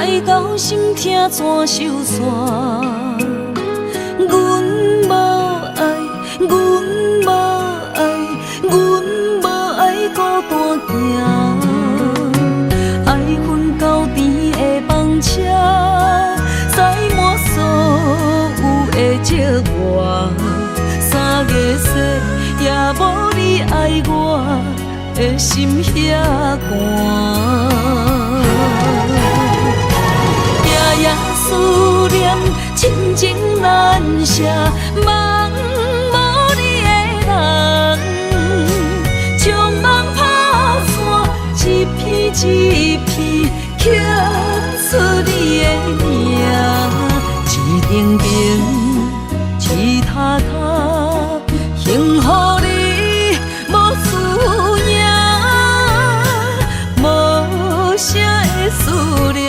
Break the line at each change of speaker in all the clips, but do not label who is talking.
爱到心痛怎收煞？阮无爱，阮无爱，阮无爱孤单行。爱恨交织的风车，载满所有的寂寞。3月雪也无你爱我的心遐寒。夜夜思念，亲情难舍，梦无你的人，将梦打散，一片一片刻出你的名，一顶顶，一塔塔，幸福你无思念，无声的思念。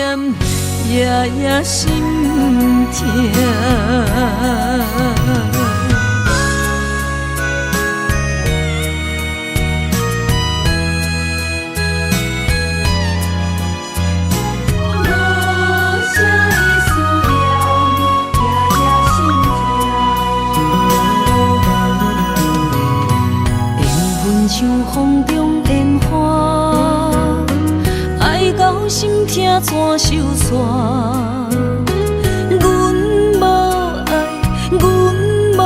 夜夜心痛。像风中烟花，爱到心痛怎收煞？阮无爱，阮无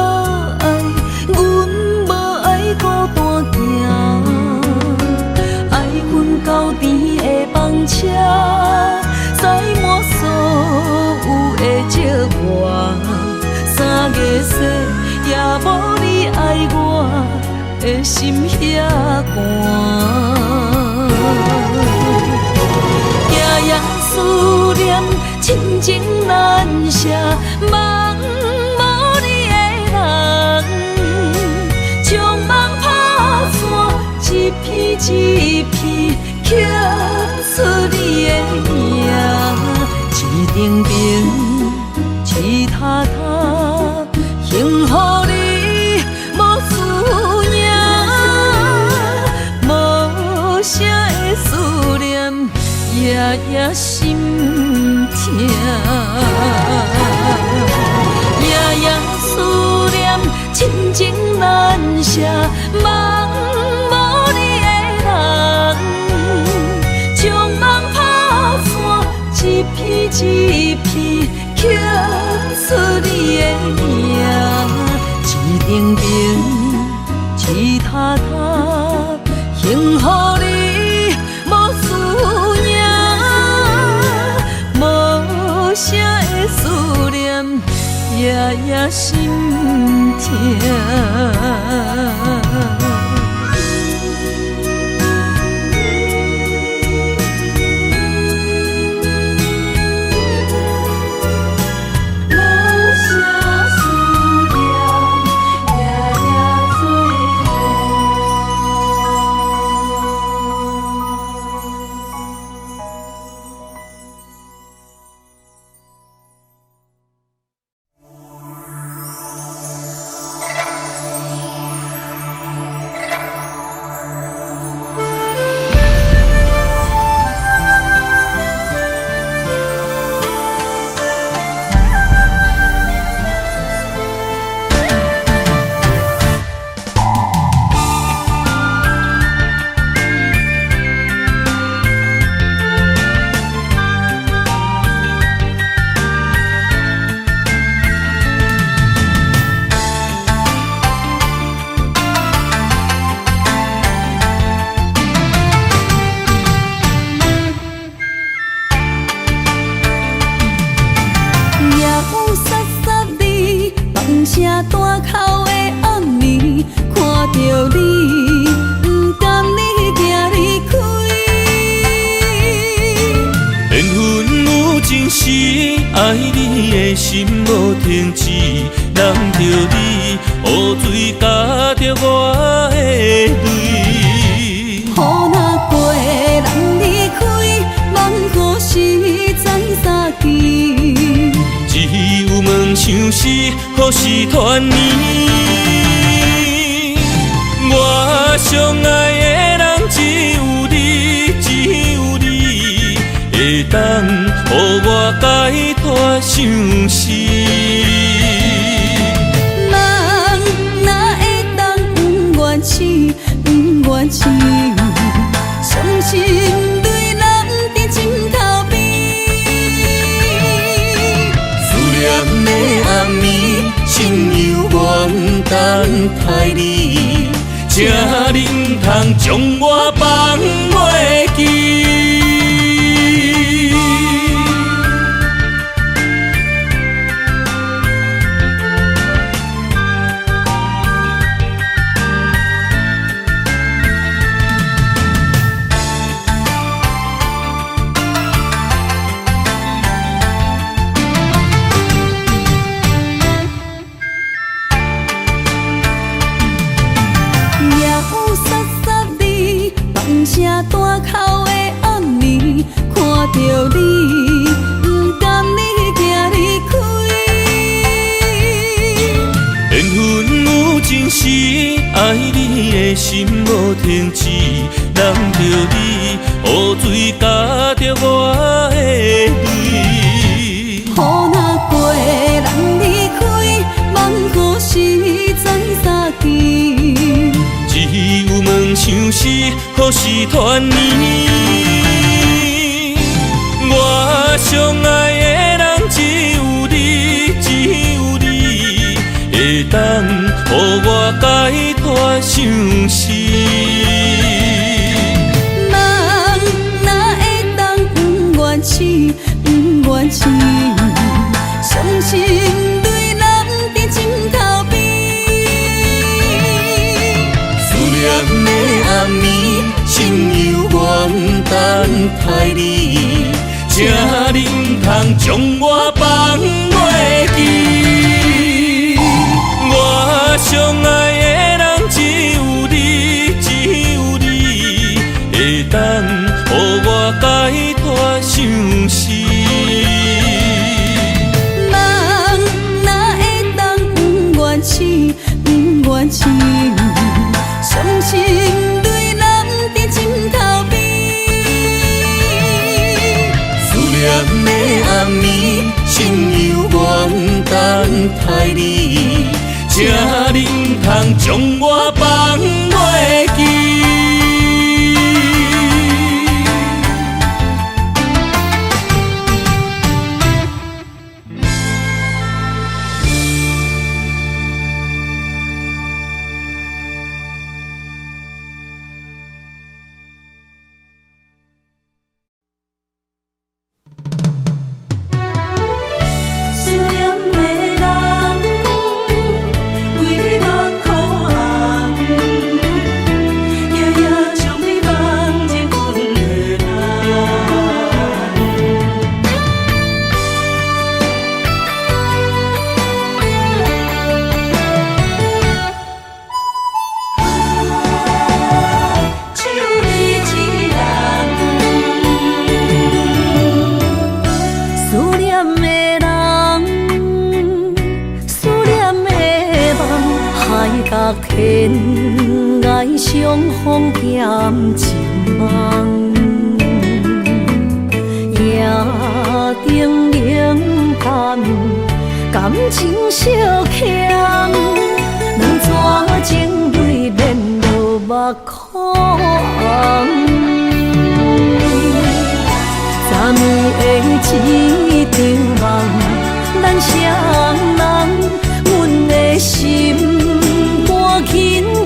爱，阮无爱孤单行。爱恨交织的风车，载满所有的寂寞。3月雪也无你爱我的心遐寒，夜夜思念，亲情难舍，梦无你的人，将梦打散，一片一片刻出你的名，一顶顶，一塔塔，幸福你无思念。无声的思念，夜夜心痛。夜夜思念，亲情难舍，梦无你的人，将梦打散，一片一片刻出你的名，一顶顶，一塔塔。幸福你无思念，无声的思念，夜夜心痛。爱你的心无停止，难着你雨水加着我的泪。
雨若过，人离开，梦何时再相见？
只有梦想是何时团圆？我相爱的人只有你，只有你。
会当予我解脱相思。
人哪会当不愿痴，不愿痴？伤心对人伫枕头边，
思念的暗暝，心犹原等待你，请恁通将我放袂记。
大口的暗暝，看着你，不甘你行离开。
缘分有情时，爱你的心无停止，揽着你，雨水加着我的泪。
雨若过，人离开，望雨时知三更。
只有梦想是何时团圆？我相爱的人只有你，只有你，会当予我解脱相思。
人哪会当不愿痴，不愿痴？伤心对人伫枕头边。
念的暗暝，心犹原等待你，请恁通将我放袂记。我相爱的人只有你，只有你，会当予我解脱相思。
人哪会当不愿痴，不愿痴？伤心对人伫枕头边，
思念的暗暝，心犹原等待你，请恁通将我放袂记。天涯相逢欠情梦，夜定冷淡，感情小欠，两撮情泪免落目眶。昨暝的一场梦，咱双人，阮的心。轻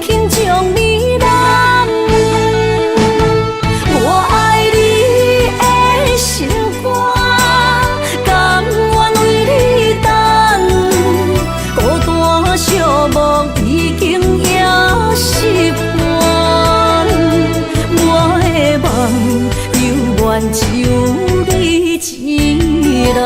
轻将你揽，我爱你的心肝，甘愿为你等。孤单寂寞已经也习惯，我的梦永远只有你一人。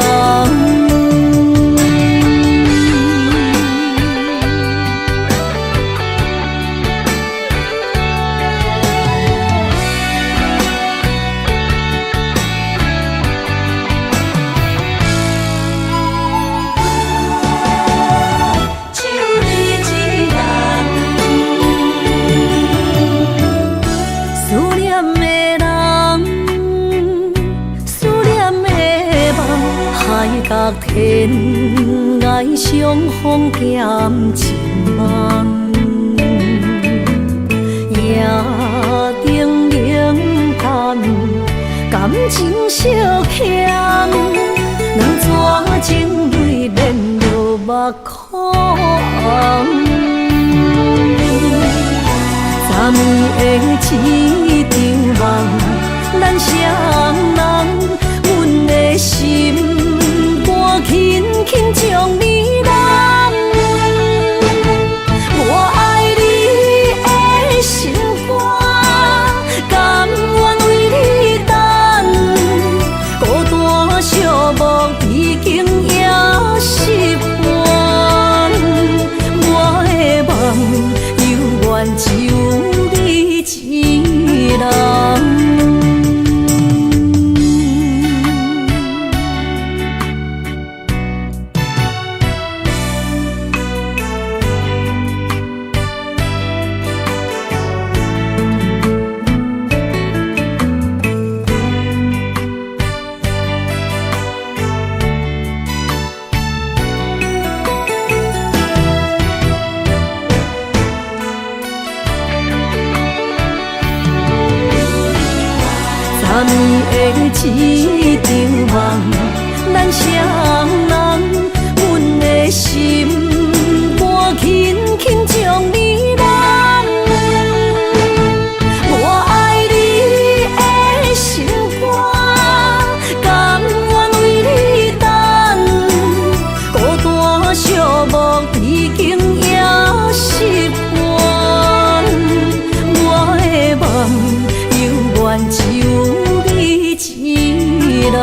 思
爱隔天，爱相逢减情梦，夜灯冷淡，感情小欠，两撮情泪连落目眶。昨暝的一场梦，咱双人，阮的心肝轻轻将你揽。我爱你的心肝，甘愿为你等，孤单寂寞已经也习惯。我的梦犹原只有你一人。昨暝的一场梦，咱双人，阮的心肝轻轻将你揽。我爱你的心肝，甘愿为你等，孤单寂寞已经也习惯。我的梦犹原只有一人。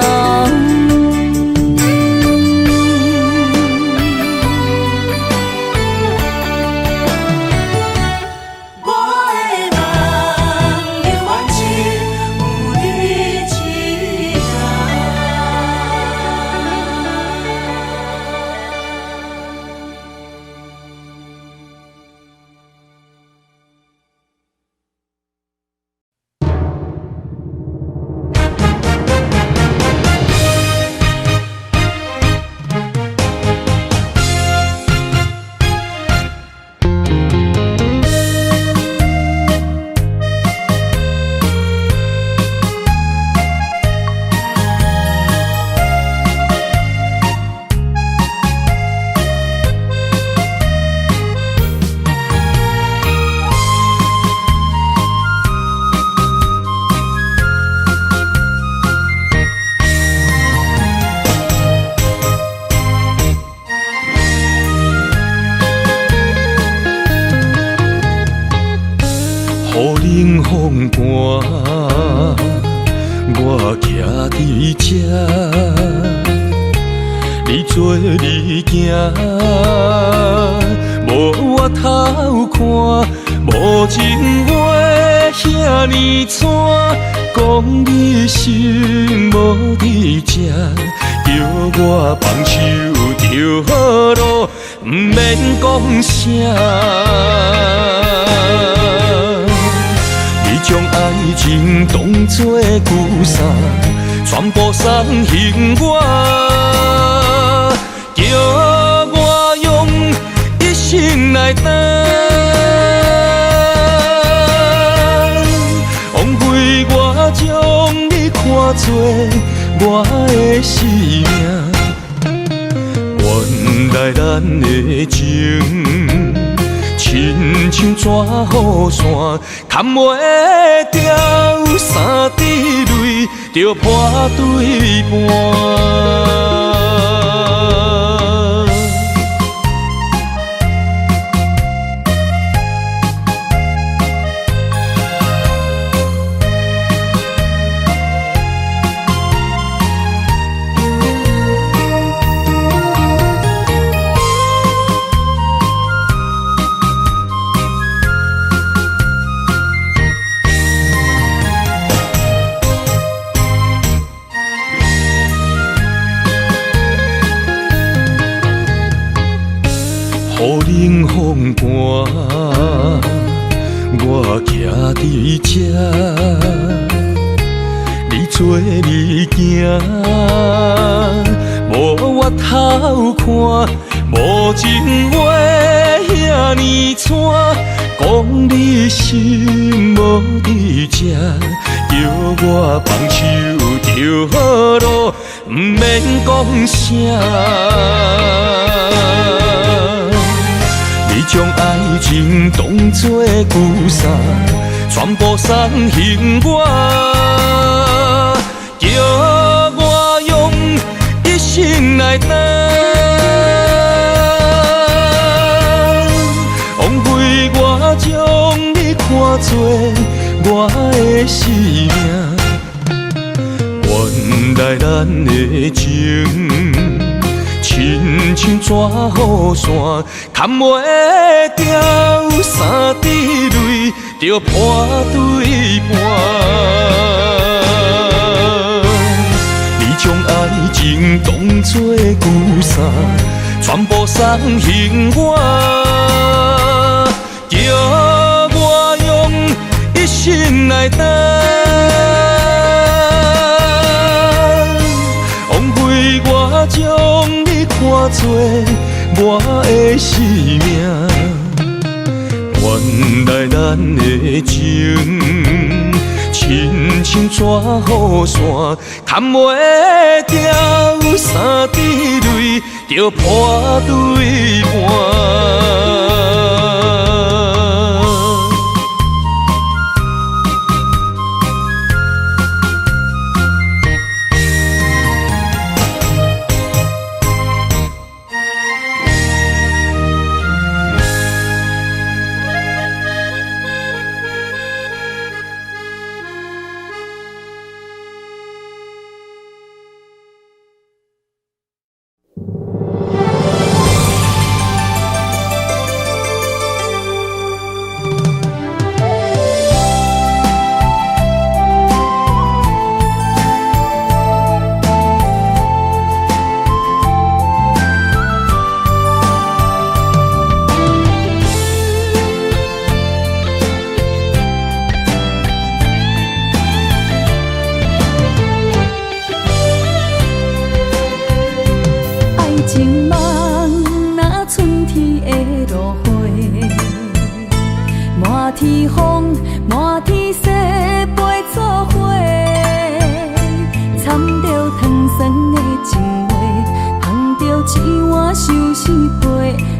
雨冷风寒，我徛伫这，你做你行，无我头看，无情话遐尼惨，讲你心无伫这，叫我放手就好咯，毋免讲啥。将爱情当作旧衫，全部送还我，叫我用一生来等，枉费我将你看作我的生命，原来咱的情。亲像纸雨伞，牵袂掉三滴泪，就破对半。雨冷风寒，我徛伫这，你做你行，无我偷看，无情话遐尼惨，讲你心无伫这，叫我放手就好咯，毋免讲啥。你将爱情当作旧衫，全部送还我，叫我用一生来等。枉费我将你看作我的生命，原来咱的情。亲像纸雨伞，牵袂掉三滴泪，就破对半。你将爱情当作旧衫，全部送还我，叫我用一生来等。枉费我将你看作我的生命，原来咱的情亲像纸雨伞，牵袂掉三滴泪，就破对半。
天风，满天雪，陪做伙，掺着糖酸的情话，捧着一碗相思杯，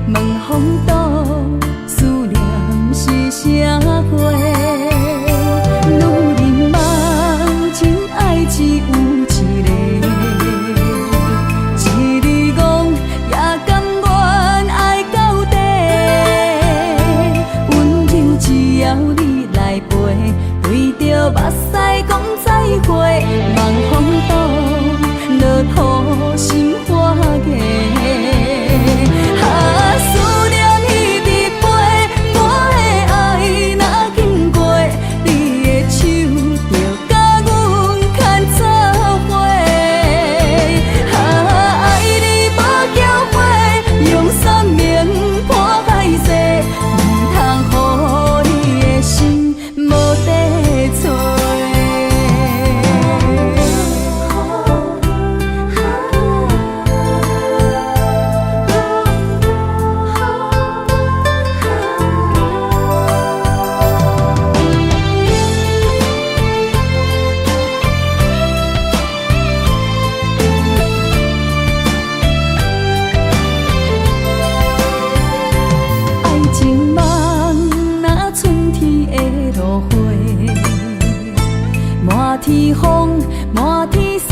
问风度，思念是啥货？女人梦，真爱只有一个，一字讲也甘愿爱到底。只要你来陪，对着目屎讲再会，望风度，落雨心花芽。思念彼直飞，我的爱若经过，你的手就甲阮牵做伙。爱你无后悔，用生命破海誓，唔通予心无地找。爱情梦，若春天的落花，满天风，满天雪，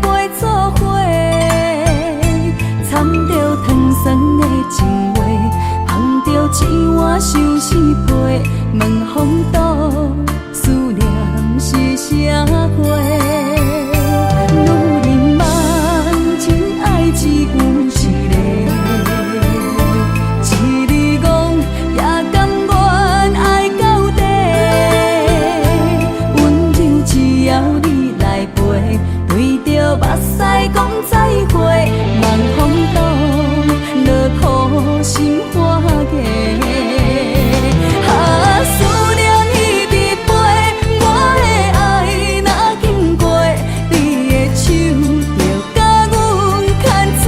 陪做伙，掺着糖酸的情话，捧着一碗相思杯，问风度，思念是啥货？女人梦，真爱只有一个。一字讲也甘愿爱到底，温柔只要你来陪，对着目屎讲再会，望风度，落雨心花芽。思念彼直飞，我的爱若经过，你的手就甲阮牵做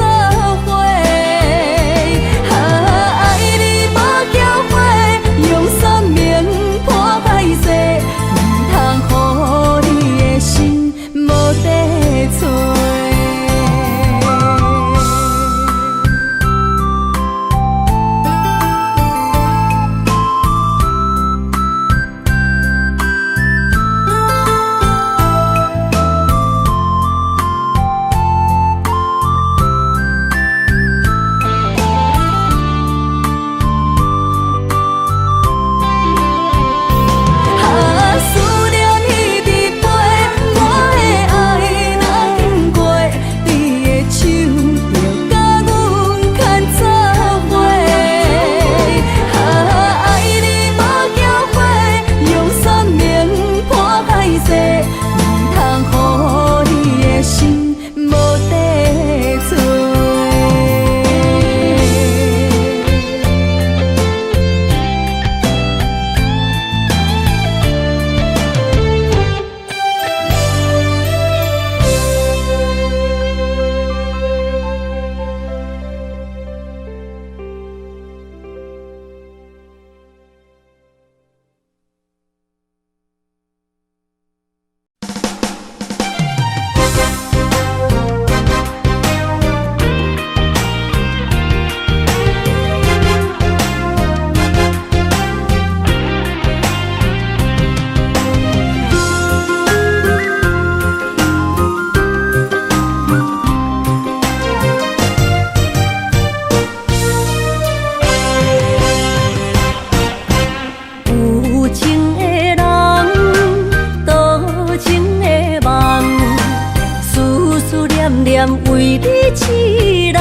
念念为你一人。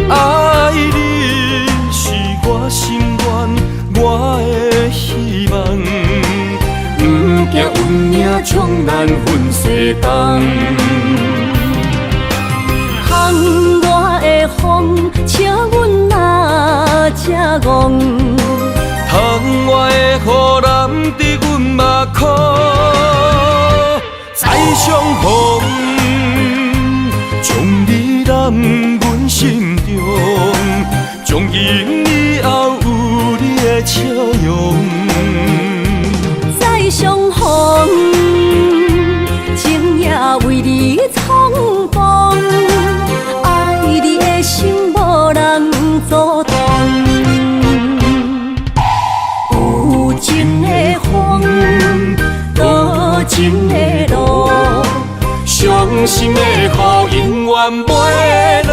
爱你是我心愿，我的希望。不惊运命冲咱分世东。
窗外的风，请阮哪只戆？
窗外的雨淋伫阮目眶，再相逢，将你揽阮心中，从今以后有你的笑容。
再相逢，情也为你冲动，爱你的心无人阻挡。有情的风，多情的路，
伤心的雨永远袂落。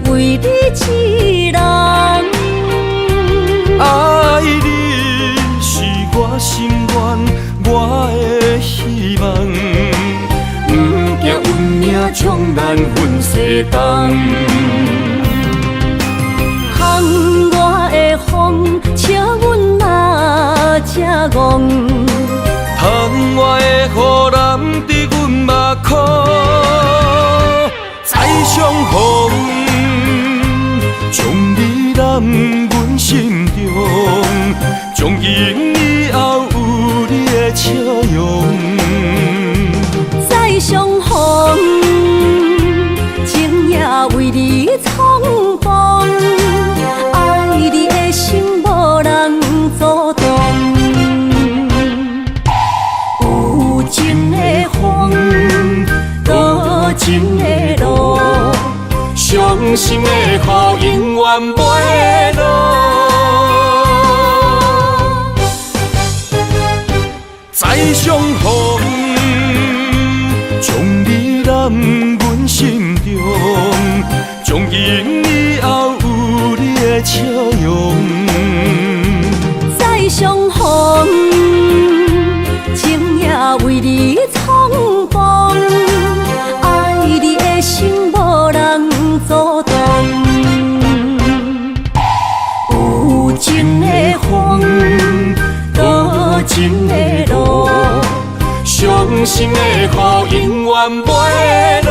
为你一人，
爱你是我心愿，我的希望。不惊运命冲咱分世东。
窗外的风，请阮哪只戆？
窗外的雨淋伫阮目眶，再相逢。将你揽阮心中，从今以后有你的笑容。
再相逢，情也为你冲动，爱你的心无人阻挡。有情的风，多情的路，
伤心的雨永远袂落。再相逢，将你揽阮心中，从今以后有你的笑容。
再相逢，情也为你冲动，爱你的心无人阻挡。有情的风，多情的路，
伤心的雨永远袂落。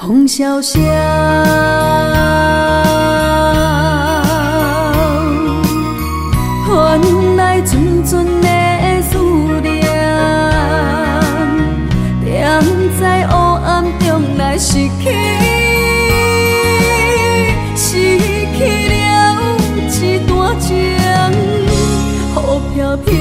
风萧萧，原来阵阵的思念，踮在黑暗中来失去，失去了一段情，雨飘飘。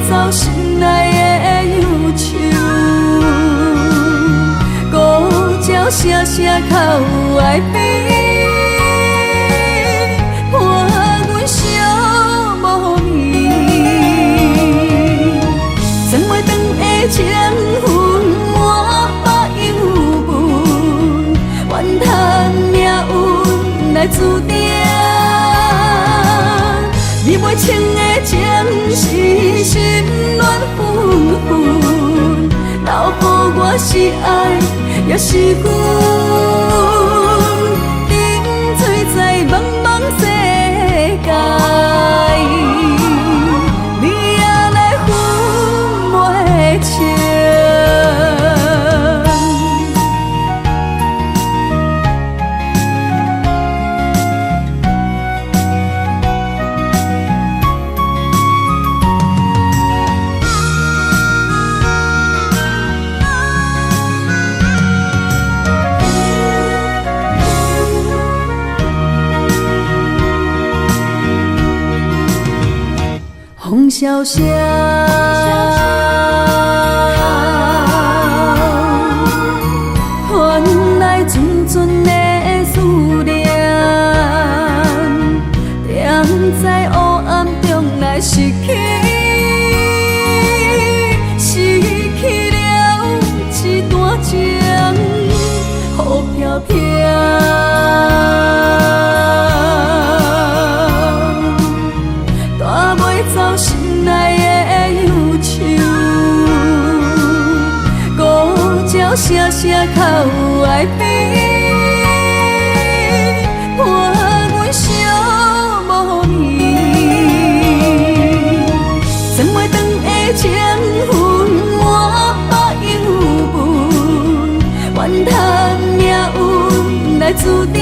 走心内的忧愁，孤鸟声声哭哀悲，伴阮寂无眠。转袂长的情分，我把忧来注定。你袂清的情是心乱纷纷，留予我是爱，也是阮。沉醉在茫茫世界，你也来分袂清。风萧萧，换来阵阵的思念，踮在黑暗中来失去，失去了一段情，雨飘飘。走心内的忧愁，孤鸟声声哭爱悲，伴阮相无眠。曾袂长的情分，满腹忧闷，怨叹命运来注定。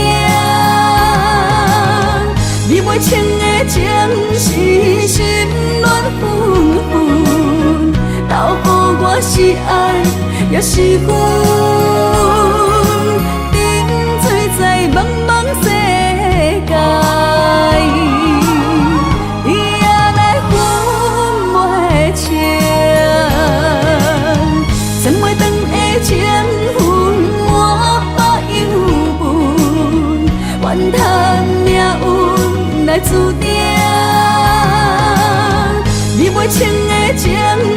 你袂清的情是心乱纷纷，留予我是爱，也是阮。沉醉在茫茫世界，你也来分袂清。曾袂长的情分，满腹忧闷，怨叹命运来注定。你袂清的情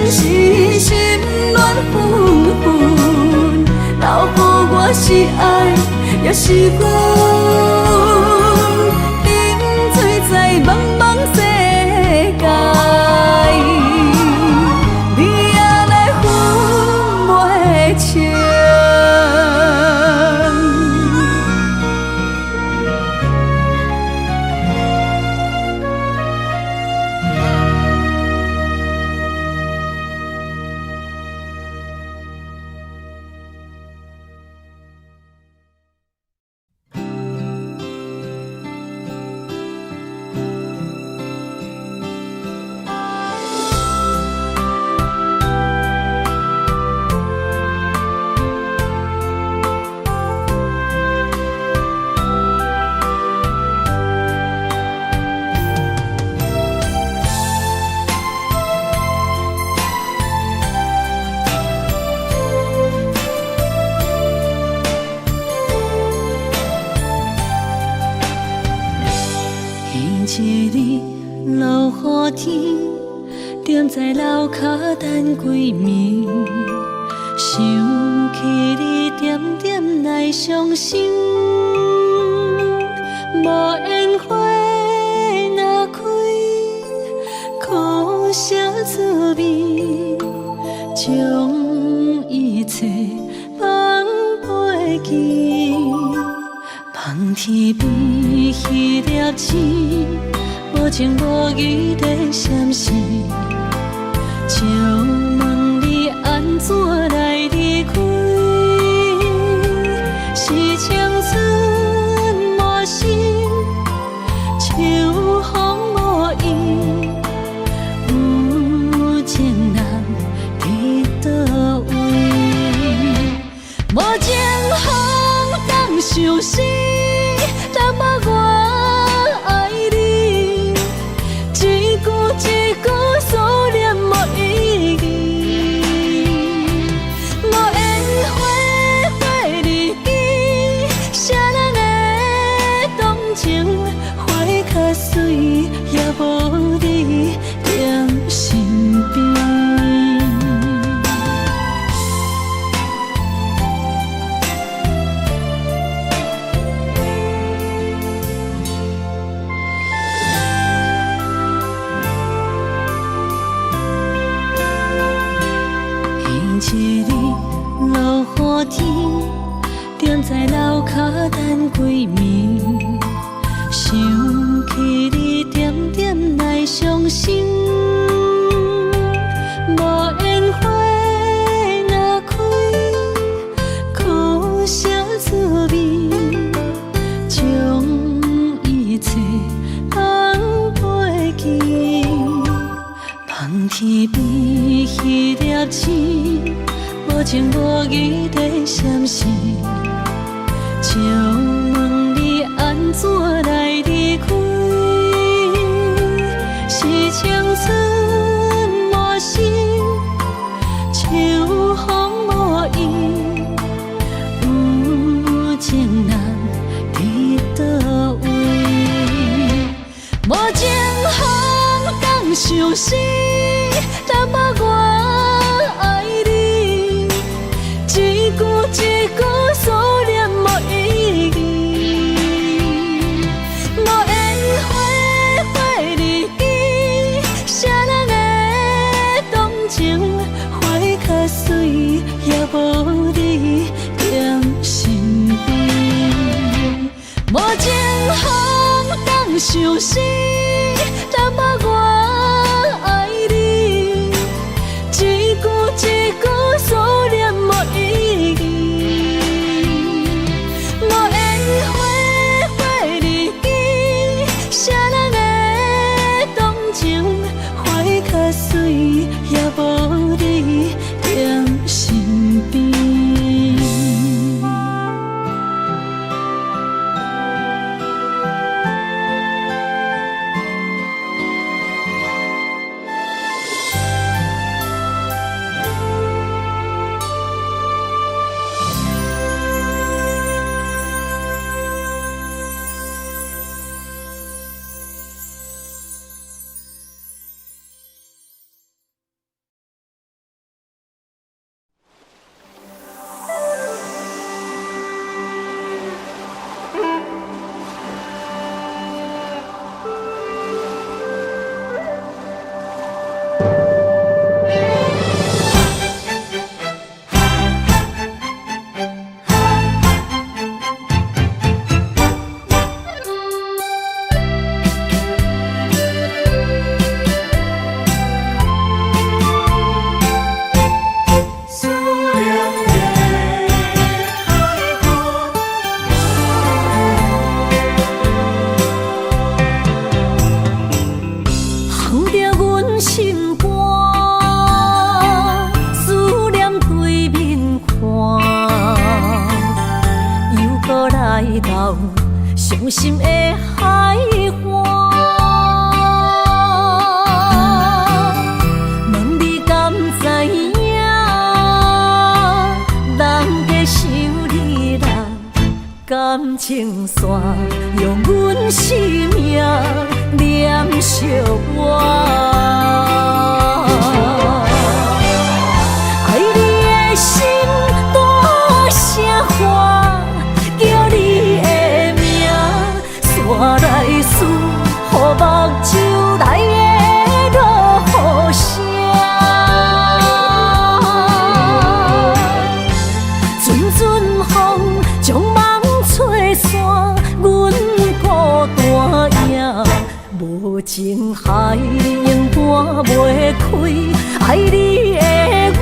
是心乱纷纷，留予我是爱，也是阮。沉醉在茫茫世界，你也来分袂清。踮在楼骹等几暝，想起你点点来伤心。无烟花若开，苦涩滋味，将一切放袂记。望天边迄粒星，无情无义的闪烁。就问你安怎来离开？是青春满心，秋风无意，有情人伫倒位？无情风当相思，若无我爱你，一句一句思念无意义。无烟花花日记，谁人会动情？花较水，也无你踮身边。
在楼骹等几暝，想起你点点来伤心。无烟花若开，苦涩滋味，将一切放袂记。望天边迄粒星，无情无义地闪烁。借问你安怎来离开？是青春无心，秋风无意，有情人伫倒位？无情风敢相思，淡薄我爱你，一句一句思念无意义。无烟花花日记，谁人的动情花较水，也无你踮身边。无情风敢相思，淡薄我爱你，一句一句思念无意义。无烟花花日记，谁人的动情花较水，也无你踮身边。伤心的海岸，问你敢知影？人在想你人感情线，用阮生命念惜我。爱你的心大声喊，叫你的名，山来思，雨目睭来的落雨声。阵阵风将梦吹散，阮孤单影，无情海永搬袂开，爱你的我。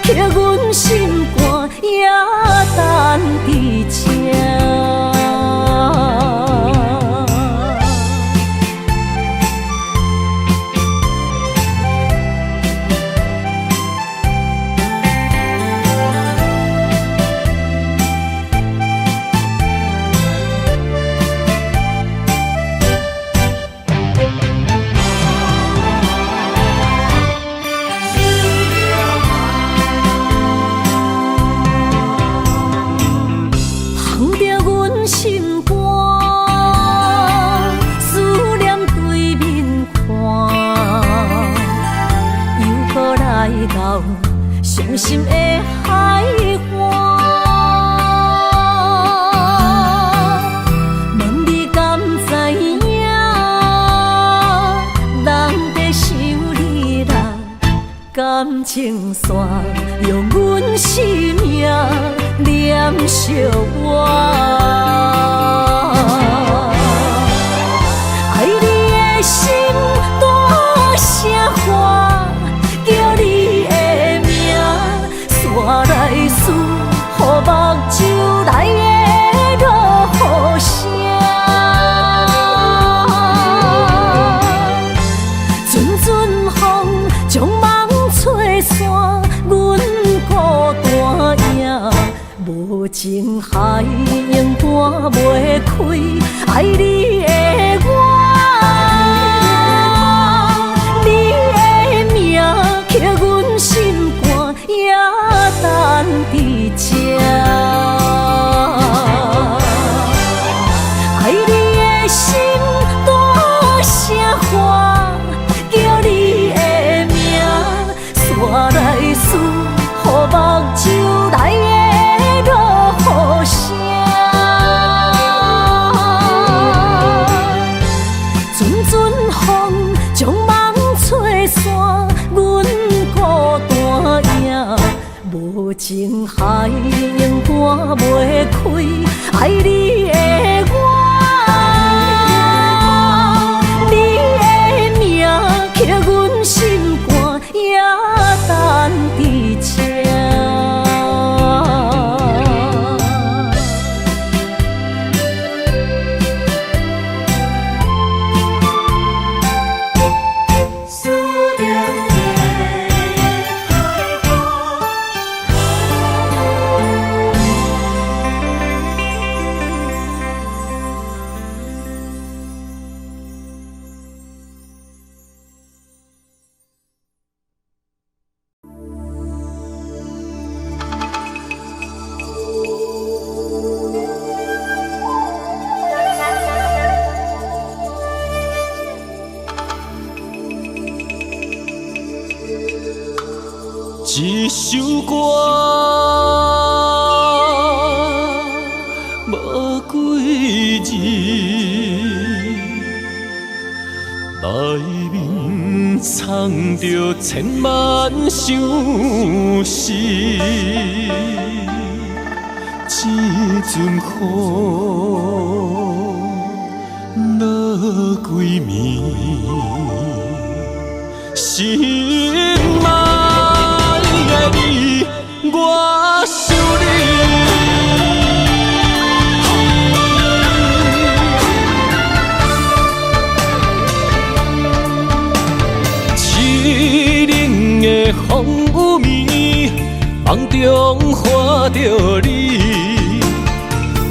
刻阮心肝，也等伫这。伤心的海岸，问你敢知影？人在想你人
感情线用阮生命念惜我，爱你的心大声喊，叫你的名，山来思，予目睭内的落雨声。阵阵风将梦吹散，阮孤单影，无情海永断袂开，爱你的我。刻阮心肝，也等伫这。爱你的心大声喊，叫你的名，山来思，予目睭内的落雨声。阵阵风将梦吹散。无情海永断袂开，爱你的我，你的名刻阮心肝，也等伫这。
一首歌无几字，内面藏着千万相思。一阵雨落几暝，心爱的你，我想你。凄冷的风雨暝，梦中看着你，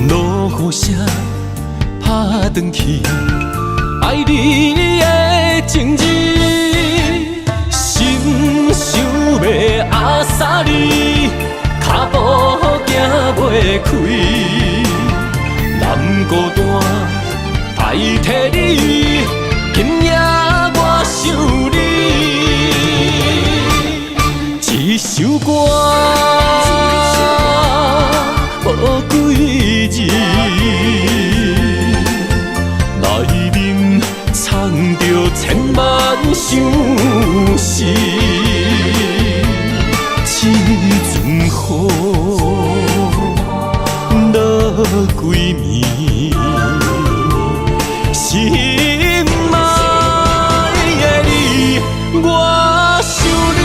落雨声拍转去，爱你的情字。心想要压煞你，脚步行袂开，难孤单代替你，今夜我想你。一首歌无几字，内面藏着千万相思。一阵雨落几暝，心爱的你，我想你。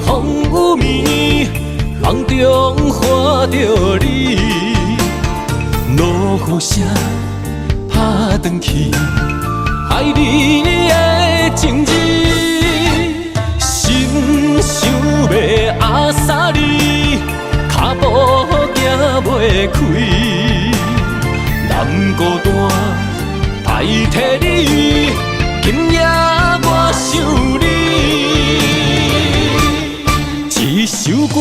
风雨暝，梦中看着你，落雨声拍转去，爱你的情字。心想要压煞你，脚步行袂开，难孤单代替你，今夜我想你。一首歌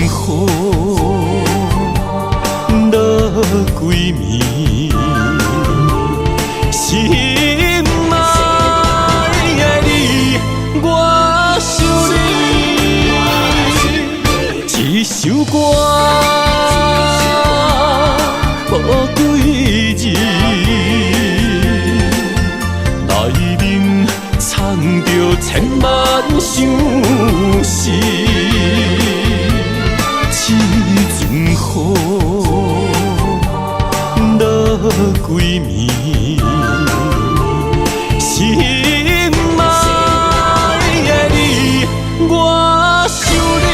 好，落几暝，心爱的你，我想你，一首歌，无几字，内面藏着千万相思。这阵雨落几暝，心爱的你，我想你。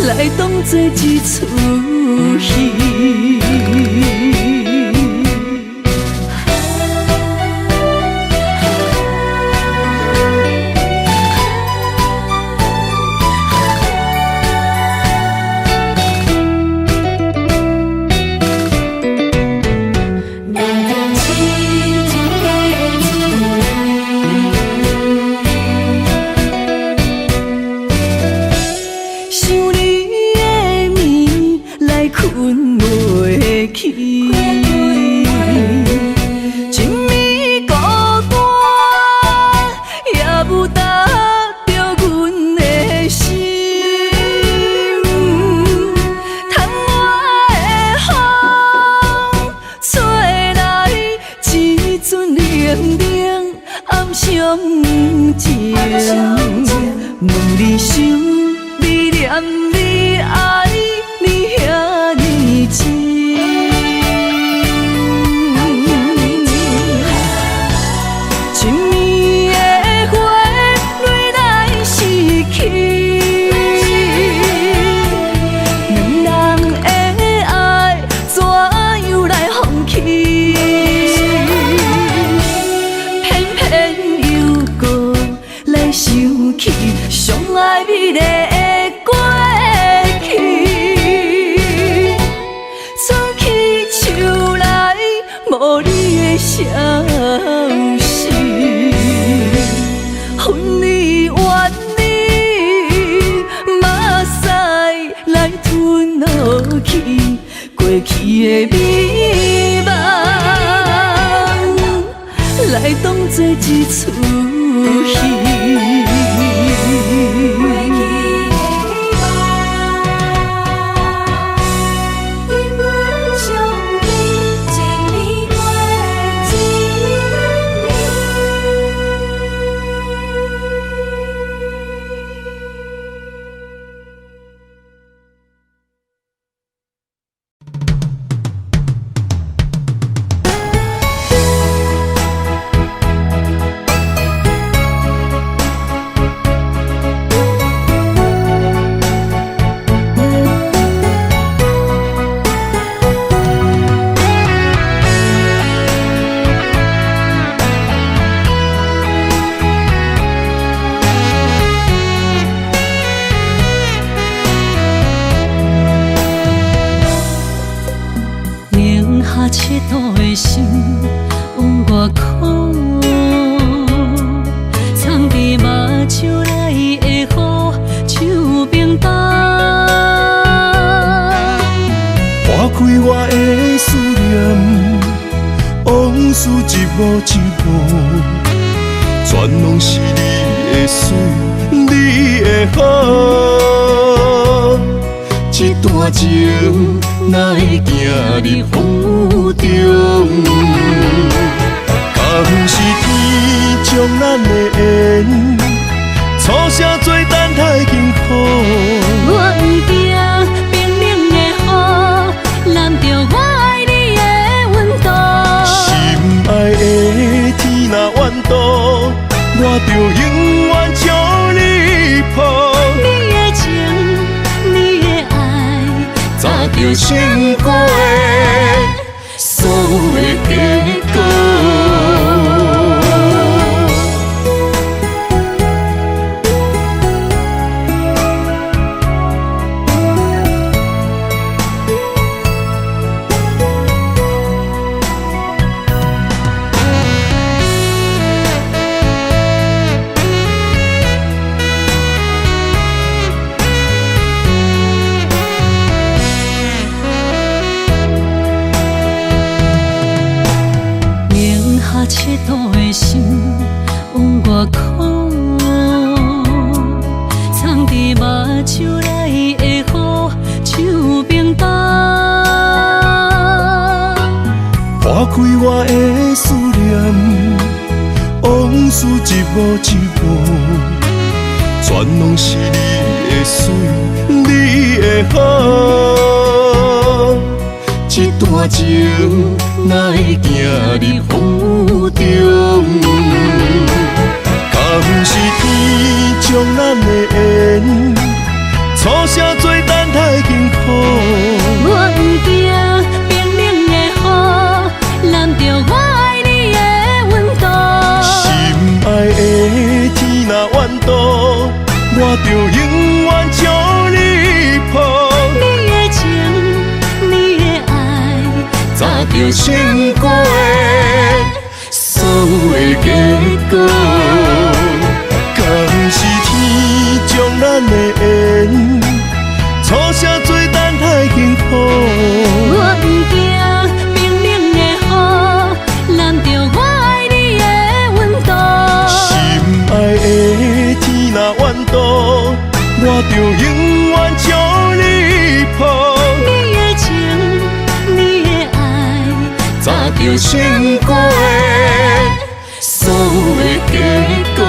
来当作一出戏。
事一幕一幕，全拢是你的水，你的好。一段情哪会行入风雨中？敢不是天将咱的缘，初声做等待幸福。
我不惊冰冷的雨，淋着我爱你的温度。
心爱的天若怨妒，我就永远将你抱。
你的情，你的爱，
早就想过的所有的结果。
切度的心往外哭，藏伫目睭内的雨，手冰冻。
划开我的思念，往事一幕一幕，全拢是你的水，你的好。一段情哪会行入风雨中？敢不是天将咱的缘，初声做等待幸福。
我不惊冰冷的雨，淋着我爱你的温度。
心爱的天若怨妒，我就永远将你抱。
你的情，你的爱，
早就想过的所有的结果。敢不是天将咱的缘，初声做等待幸福。
我不惊冰冷的雨，淋着我爱你的温度。
心爱的天若怨妒，我就永远将你抱。
你的情，你的爱，
早就想过的所有的结果。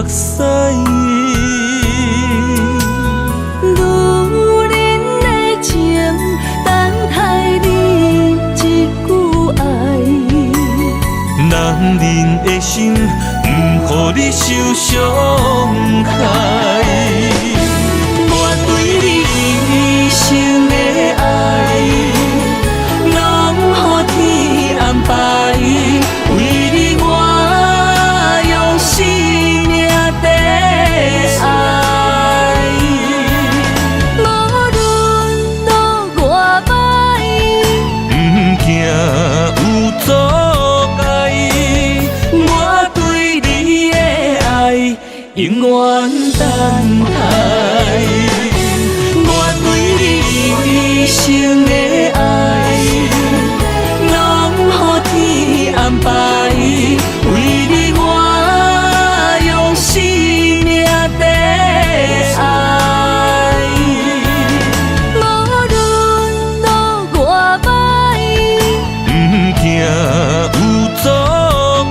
目屎。
女人的情，等待你一句爱。
男人的心，不予你受伤害。我对你一生的爱，拢予天安排。为你我用生命在爱。
无论路外歹，
不惊有阻碍。我对你的爱永远等待。我对你一生的爱，拢予天安排。为你我用生命在爱。
无论路外歹，
不惊有阻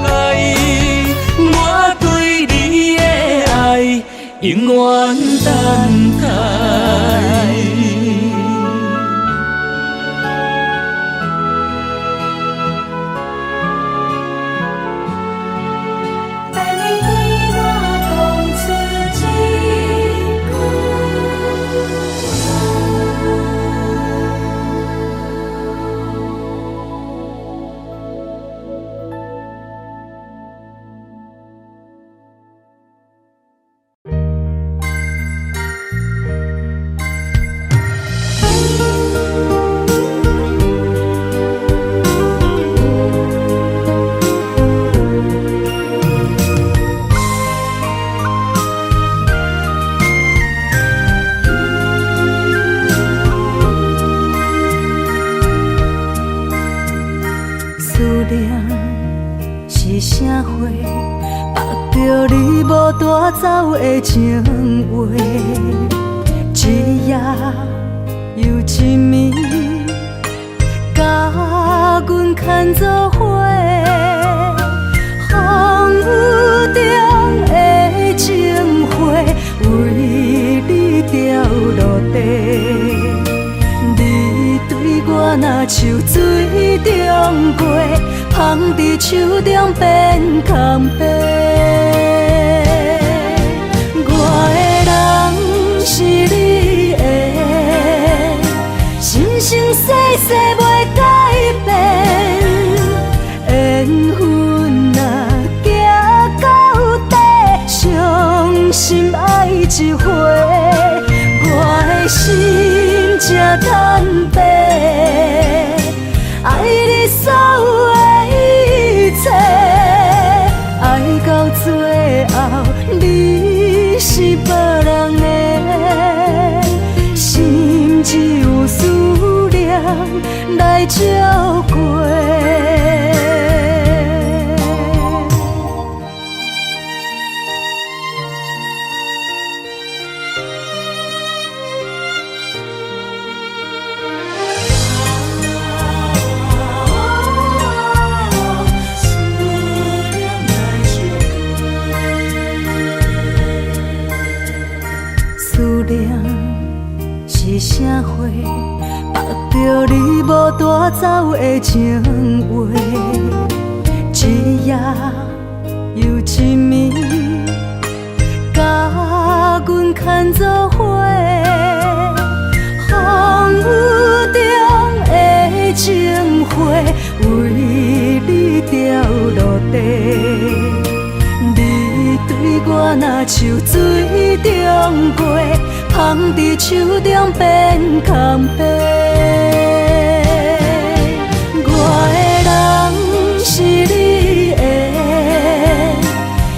碍。我对你的爱永远等待。
陪你对我讲出一思念是啥货？目着你无带走的情话，一夜又一暝，甲阮牵做伙。风雨中的情花，为你掉落地。你对我若像水中过，芳伫手中变空白。我的人是你的，生生世世袂改变。缘分若行到底，伤心爱一回。我的心才坦白，爱你所有的一切，爱到最后你是别人的，心只有思念来照过。思念是啥货？目着你无带走的情话，一夜又一暝，甲阮牵做伙。风雨中的情花，为你掉落地。你对我若像水中过，芳伫手中变空白。我的人是你的，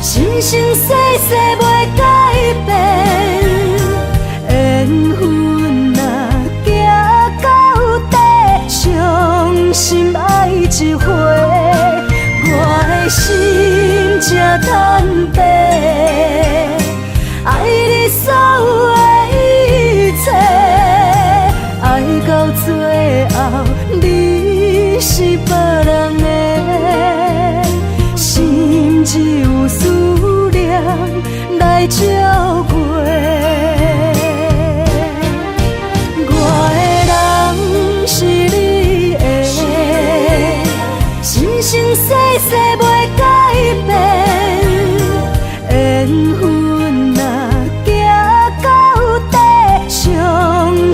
生生世世袂改变。缘分若行到底，伤心爱一回。我的心才坦白，爱你所有的一切，爱到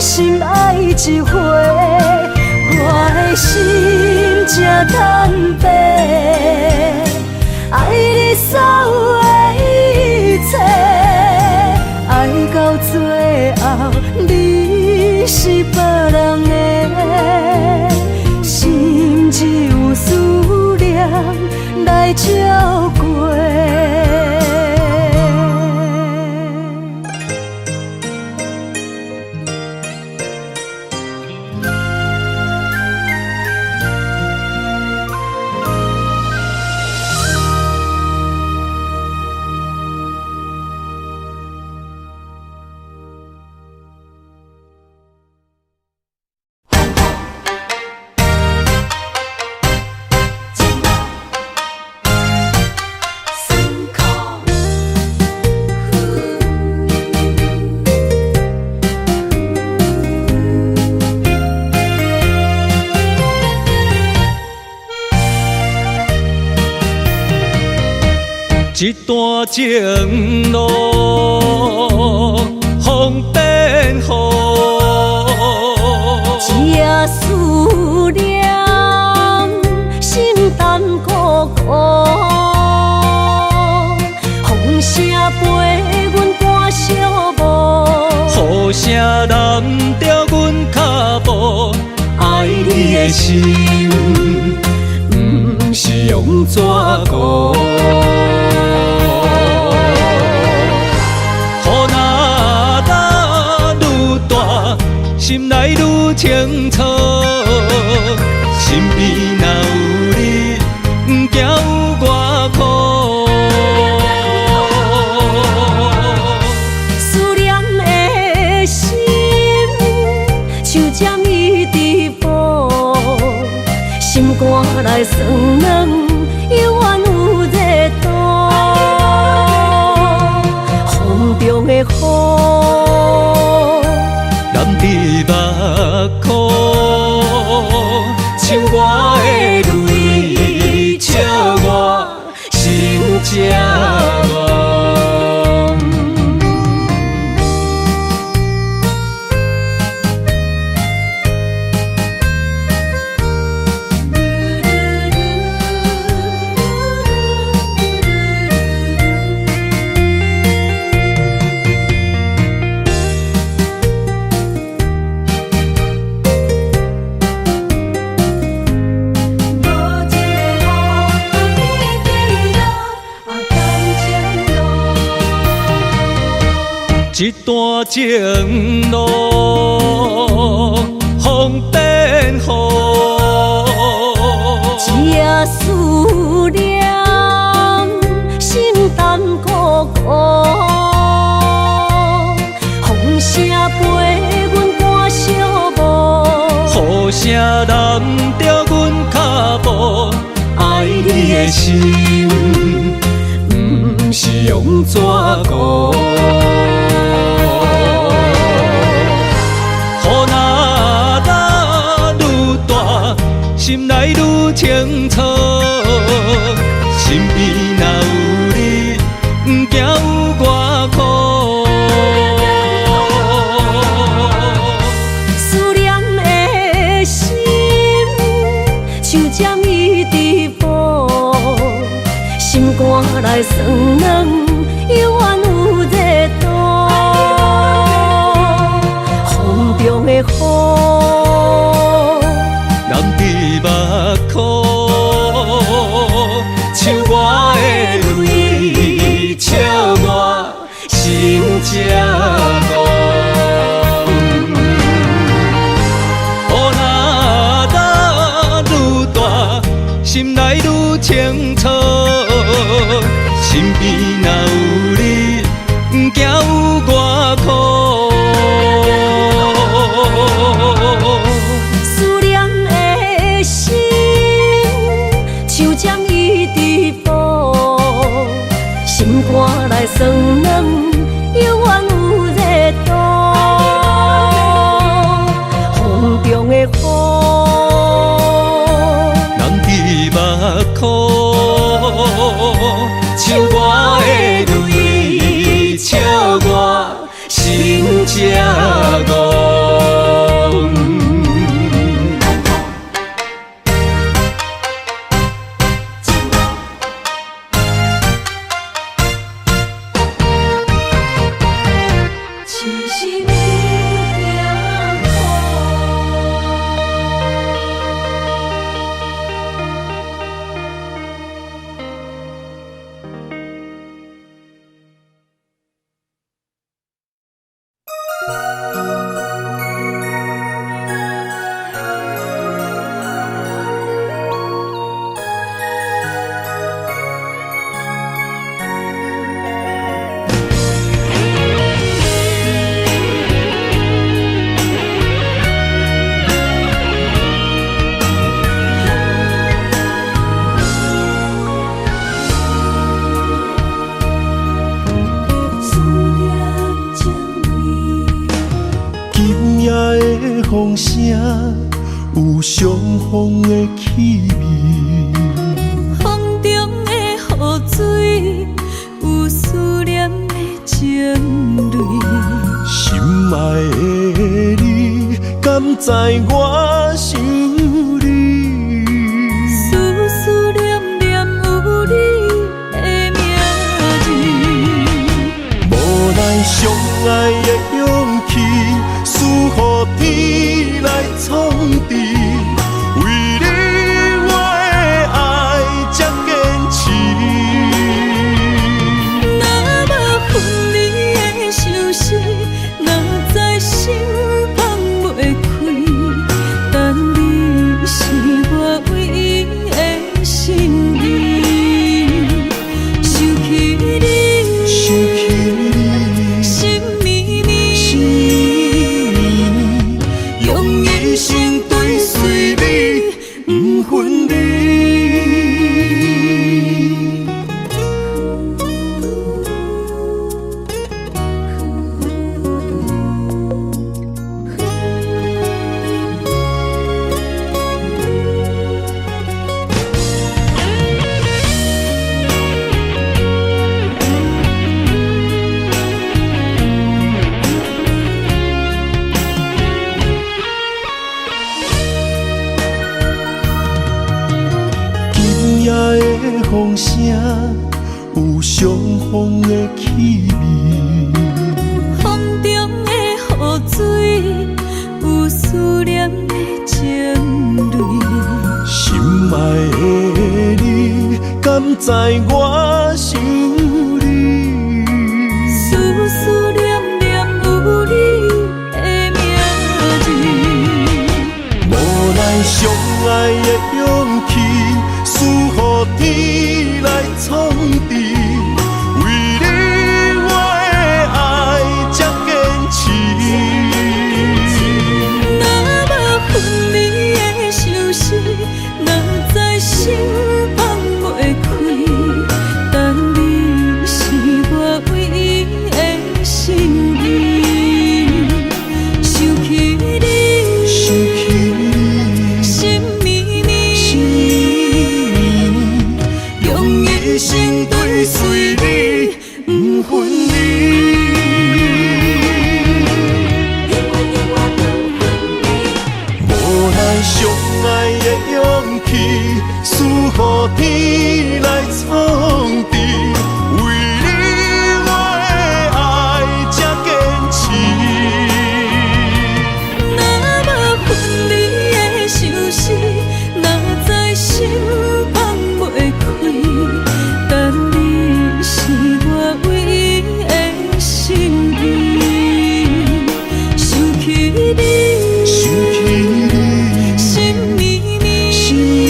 心爱一回，我的心才坦白，爱你所有的一切，爱到最后你是别人的，心只有思念来照过。
一段情路，风变雨，
一夜思念，心淡孤孤。风声陪阮赶小步，
雨声淋着阮脚步，爱你的心，不是用纸糊。心内愈清楚，身边若有你，不惊有我苦。
思念的心，像针伊直补，心肝内酸软，犹原有热度。风中的雨。目眶，像我的泪，笑我心这乱。
一段情路，风变雨，
一夜思念，心淡孤孤。风声陪阮赶小步，
雨声淋着阮脚步，爱你的心，不是用纸糊。心内愈清楚，身边若有你，不惊有我苦。
思念的心，像针伊直补，心肝内酸软，犹原有热度。风中的雨。目眶，像我的
风声，有相逢的气味。
风中的雨水，有思念的情泪。
心爱的你，敢知我想你？
思念念有你的名字。
无奈相爱的勇气，输予天来创治。为你我的爱才坚持。
若无分离的相思，若在心放袂开。但你是我唯一的心意。想起你，
想起你，
心绵绵，
心绵绵，用一生追随你，不分离。今夜的风声，有相逢的气味。
风中的雨水，有思念的情泪。
心爱的你，敢知我想你？
思念念有你的名字。
无奈相爱的勇气，输予天来创治。为你我的爱才坚持。
若无分离的相思，若在心放袂开。但你是我唯一的心意。想起你，
想起你，
心绵绵，
心绵绵，用一生追随你，不分离。无奈相爱的勇气，输予天来创治。为你我的爱才坚持。
若无分离的相思，若在心放袂开。但你是我唯一的心意。想起你，
想起你，
心绵绵，
心绵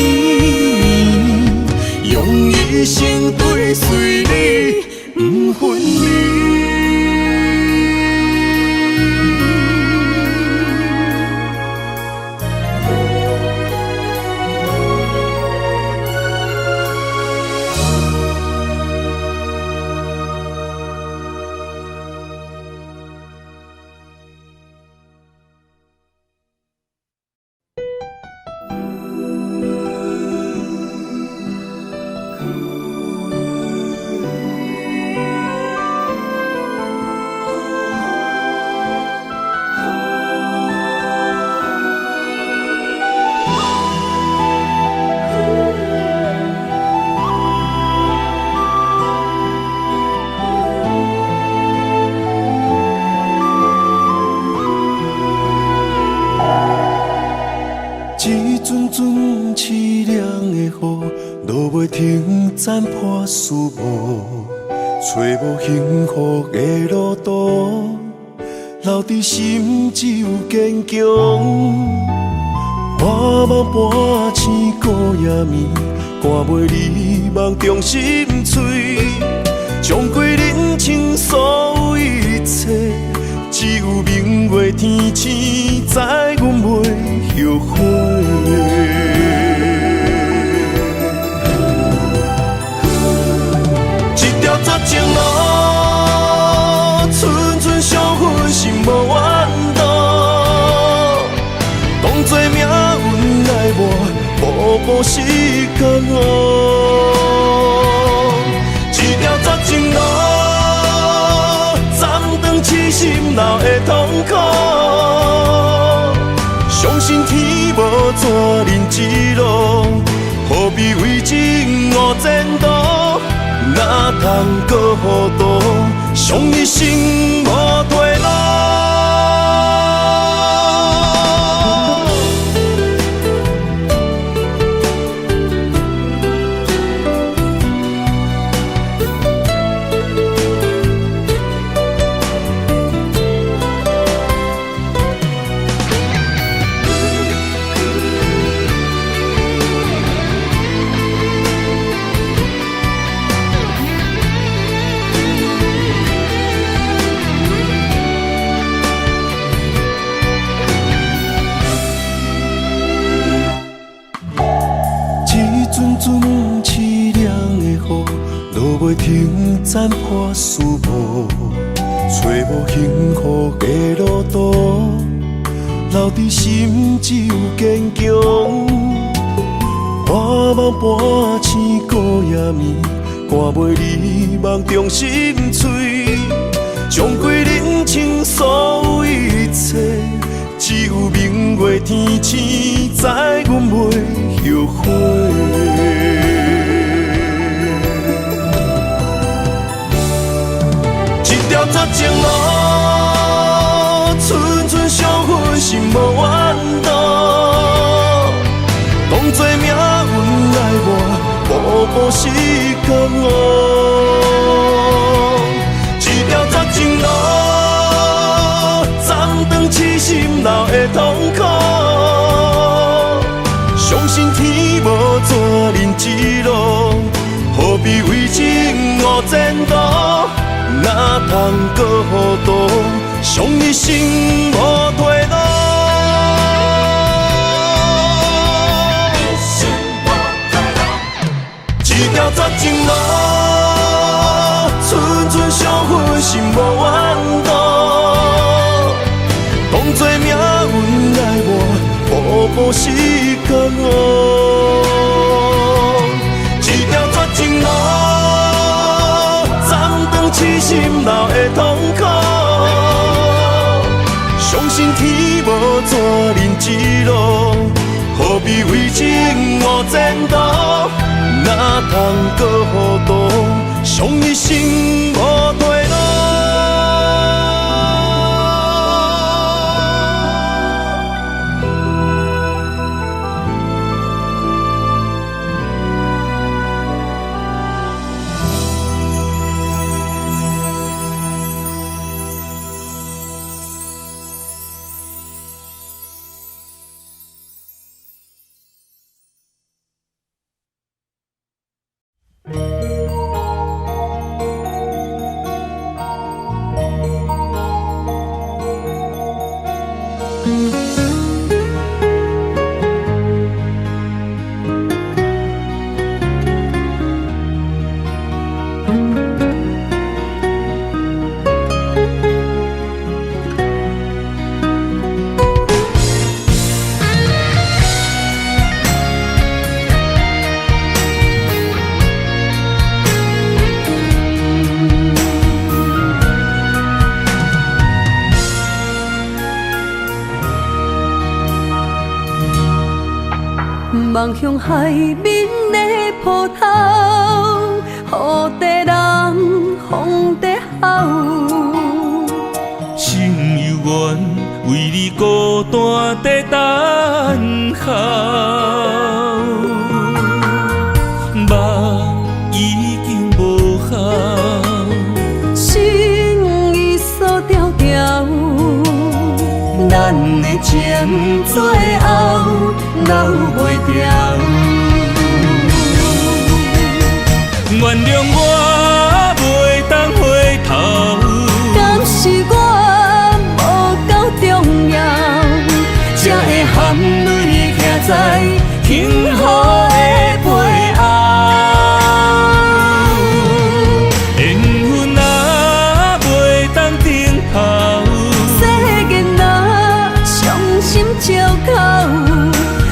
绵，用一生追随你，不分离。一阵阵凄凉的雨，落袂停，斩破思无，找无幸福的路途，留伫心只有坚强。半梦半醒孤夜眠，赶袂你梦中心碎，将过人生所有一切，只有明月天星知阮袂后悔。一条绝情路，寸寸相分，心无怨妒。步是甘愿。一条绝情路，暂长痴心流的痛苦。相信天无绝人之路，何必为情误前途？哪通搁糊涂，伤一生无退路。阵凄凉的雨，落袂停，斩破思无，找无幸福的路途，留伫心只有坚强。半梦半醒孤夜眠，赶袂离梦中心碎，将归人生所有一切，只有明月天星知阮袂后悔。一条绝情路，寸寸伤痕心无怨妒。当作命运爱我，步步是甘愿。一条绝情路，暂长痴心流的痛苦。相信天无绝人之路，何必为情误前途？哪通搁糊涂，伤一生无退路。一条绝情路，寸寸伤痕心无怨妒。当作命运爱我，步步是甘愿。一条绝情路，痴心流的痛苦，相信天无绝人之路，何必为情误前途？哪通搁糊涂，伤一生无退路。
望向海面的波涛，雨地人，风地吼。
心犹原为你孤单在等候，目已经无效，
心已锁条条。咱的情最后留袂掉。
原谅我袂当回头，
敢是我无够重要，才会含泪徛在幸福的背后。
缘分啊袂当停靠，
世间啊伤心借口，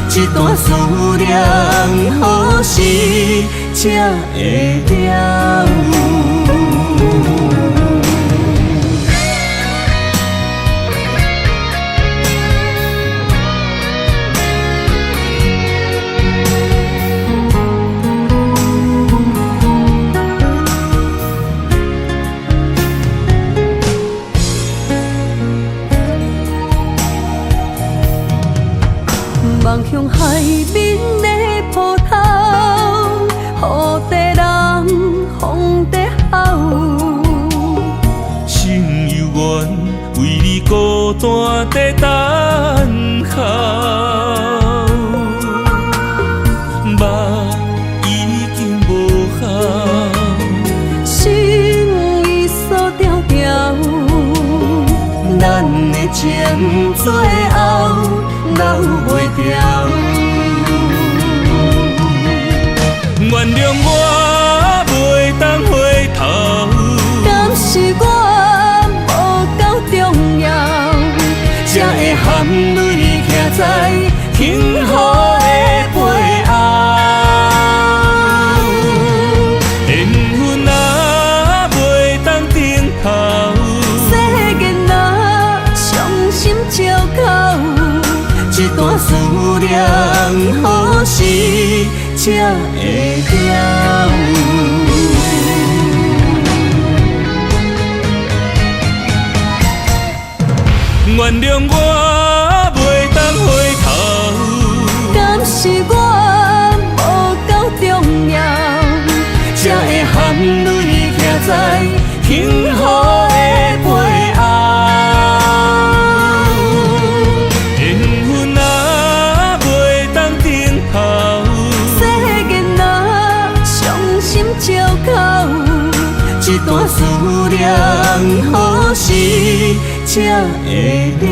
一段思念
好时才会了。
望向海面的波涛，雨地人，风地吼。
心犹原为你孤单在等候，目已经无效，
心已锁条条，
咱的情最后留袂掉。原谅我袂当回头，
敢是我无够重要，
才会含泪徛在幸福的背后。缘分若袂当等候，
世间若伤心借口，
一段思念何时才会了？原谅我袂当回头，
敢是我无够重要，
才会含泪徛在幸福的背后。缘分若袂当等候，
世间若伤心借口，
一段思念何时才会了？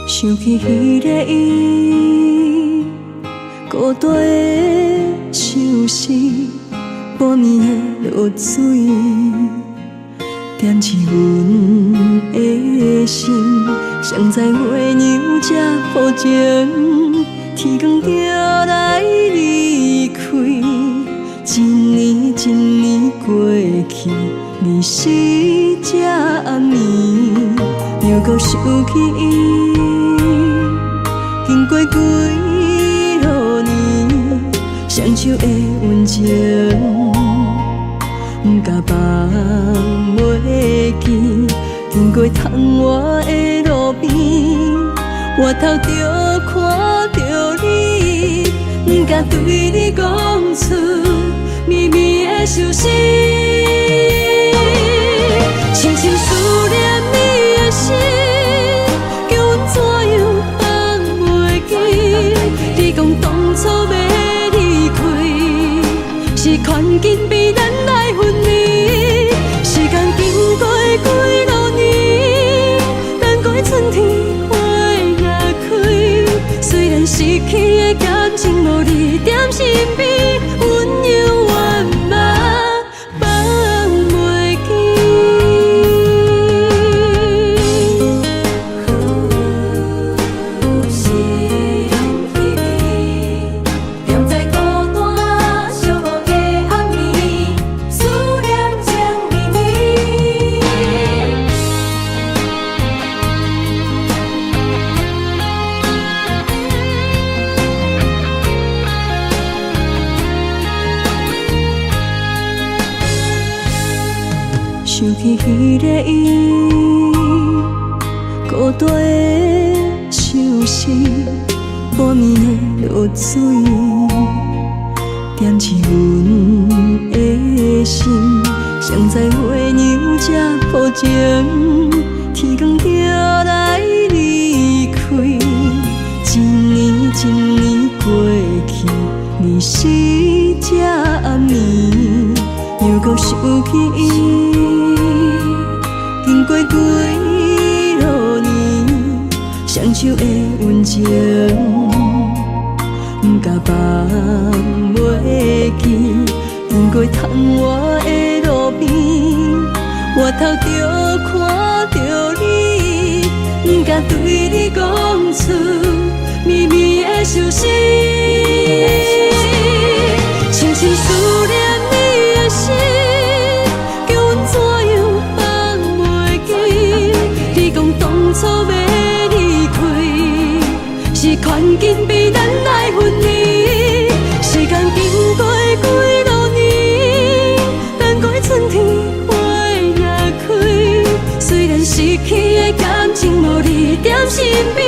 想起彼个伊，孤单的相思，半暝的落水，点起阮的心。谁知月娘这抱情，天光就来离开。一年一年过去，日时这暗暝，又搁想起伊。经过几落年，双手的温情，不甲放袂记。经过窗外的路边，我头就看到你，不敢对你讲出绵绵的相思。深深思念你的心，叫阮怎样放袂记？你讲当初要离开，是权紧比咱来分离。时间经过几落年，等过春天花也开。虽然失去的感情无你踮身边，阮永远嘛放袂记。思念彼个，踮在孤单寂寞的暗暝，思念情绵绵。想起彼个伊，孤单的相思，半暝的落水，点起阮的心。谁知月娘这抱情，天光就来离开。一年一年过去，日时这暗暝，又搁想起伊。经过几落年，双手的温情，不甲放袂记。经过窗外的路边，我头就看到你，不敢对你讲出绵绵的相思。深深思念你的心，叫阮怎样放袂记？你讲当初要离开，是权紧比咱来分离。时间经过几落年，等过春天花也开。虽然失去的感情无你踮身边。